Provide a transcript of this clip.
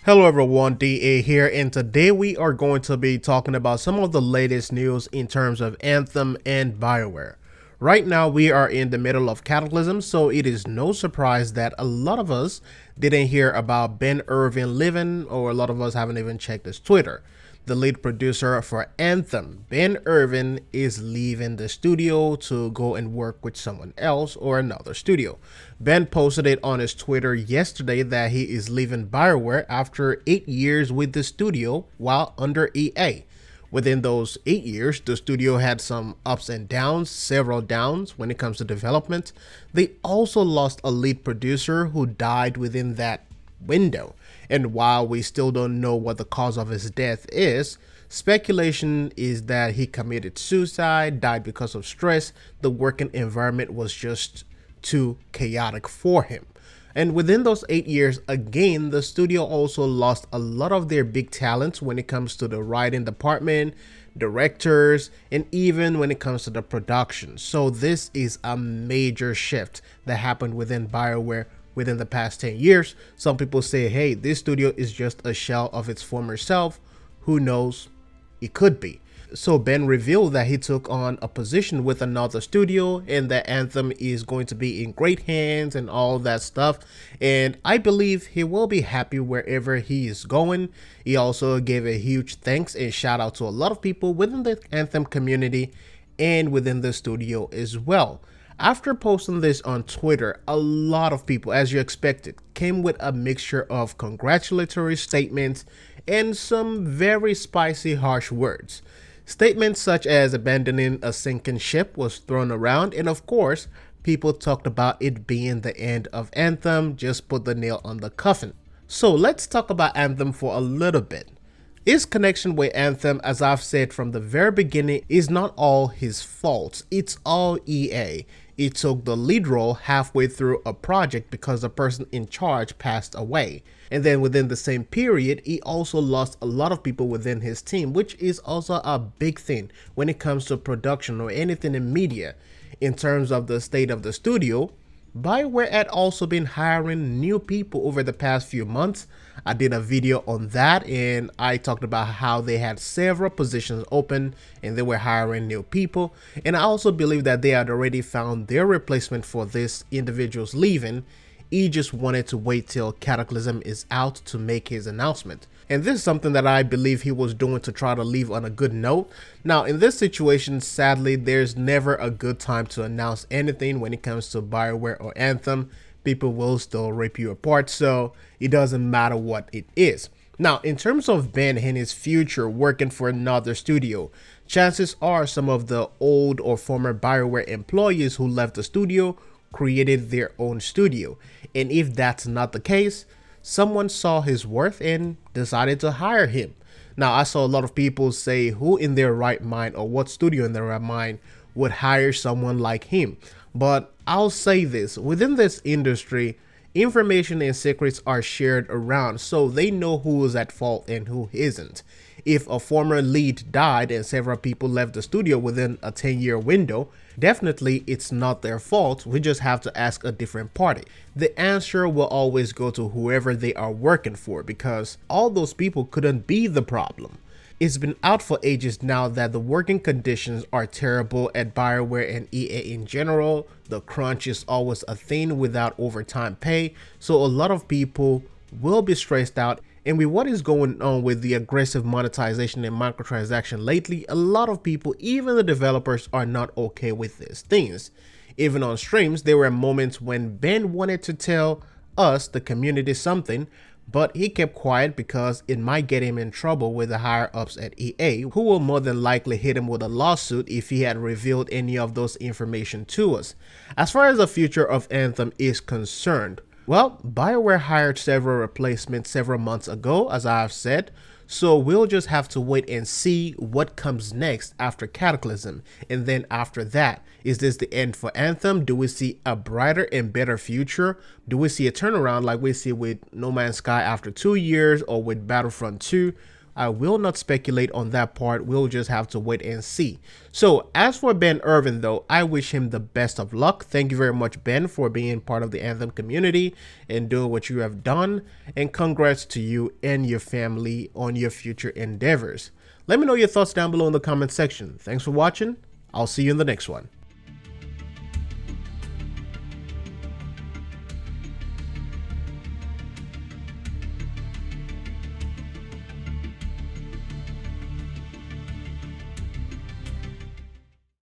Hello everyone, DA here, and today we are going to be talking about some of the latest news in terms of Anthem and BIOWARE. Right now we are in the middle of Cataclysm, so it is no surprise that a lot of us didn't hear about Ben Irving leaving, or a lot of us haven't even checked his Twitter. The lead producer for Anthem, Ben Irving, is leaving the studio to go and work with someone else or another studio. Ben posted it on his Twitter yesterday that he is leaving BioWare after 8 years with the studio while under EA. Within those 8 years, the studio had some ups and downs, several downs when it comes to development. They also lost a lead producer who died within that window. And while we still don't know what the cause of his death is, speculation is that he committed suicide, died because of stress. The working environment was just too chaotic for him. And within those 8 years, again, the studio also lost a lot of their big talents when it comes to the writing department, directors, and even when it comes to the production. So this is a major shift that happened within BioWare within the past 10 years. Some people say, hey, this studio is just a shell of its former self. Who knows? It could be. So Ben revealed that he took on a position with another studio and that Anthem is going to be in great hands and all that stuff. And I believe he will be happy wherever he is going. He also gave a huge thanks and shout out to a lot of people within the Anthem community and within the studio as well. After posting this on Twitter, a lot of people, as you expected, came with a mixture of congratulatory statements and some very spicy, harsh words. Statements such as abandoning a sinking ship was thrown around, and of course, people talked about it being the end of Anthem, just put the nail on the coffin. So let's talk about Anthem for a little bit. His connection with Anthem, as I've said from the very beginning, is not all his fault. It's all EA. He took the lead role halfway through a project because the person in charge passed away. And then within the same period, he also lost a lot of people within his team, which is also a big thing when it comes to production or anything in media. In terms of the state of the studio, BioWare had also been hiring new people over the past few months. I did a video on that and I talked about how they had several positions open and they were hiring new people. And I also believe that they had already found their replacement for this individual's leaving. He just wanted to wait till Cataclysm is out to make his announcement. And this is something that I believe he was doing to try to leave on a good note. Now, in this situation, sadly, there's never a good time to announce anything when it comes to BioWare or Anthem. People will still rip you apart, so it doesn't matter what it is. Now, in terms of Ben and his future working for another studio, chances are some of the old or former BioWare employees who left the studio created their own studio. And if that's not the case, someone saw his worth and decided to hire him. Now, I saw a lot of people say who in their right mind or what studio in their right mind would hire someone like him. But I'll say this, within this industry, information and secrets are shared around, so they know who is at fault and who isn't. If a former lead died and several people left the studio within a 10-year window, definitely it's not their fault. We just have to ask a different party. The answer will always go to whoever they are working for because all those people couldn't be the problem. It's been out for ages now that the working conditions are terrible at BioWare and EA in general. The crunch is always a thing without overtime pay, so a lot of people will be stressed out. And with what is going on with the aggressive monetization and microtransaction lately, a lot of people, even the developers, are not okay with these things. Even on streams, there were moments when Ben wanted to tell us, the community, something, but he kept quiet because it might get him in trouble with the higher ups at EA, who will more than likely hit him with a lawsuit if he had revealed any of those information to us. As far as the future of Anthem is concerned, well, BioWare hired several replacements several months ago, as I have said, so we'll just have to wait and see what comes next after Cataclysm. And then after that, is this the end for Anthem? Do we see a brighter and better future? Do we see a turnaround like we see with No Man's Sky after 2 years or with Battlefront 2? I will not speculate on that part. We'll just have to wait and see. So as for Ben Irving though, I wish him the best of luck. Thank you very much, Ben, for being part of the Anthem community and doing what you have done. And congrats to you and your family on your future endeavors. Let me know your thoughts down below in the comment section. Thanks for watching. I'll see you in the next one.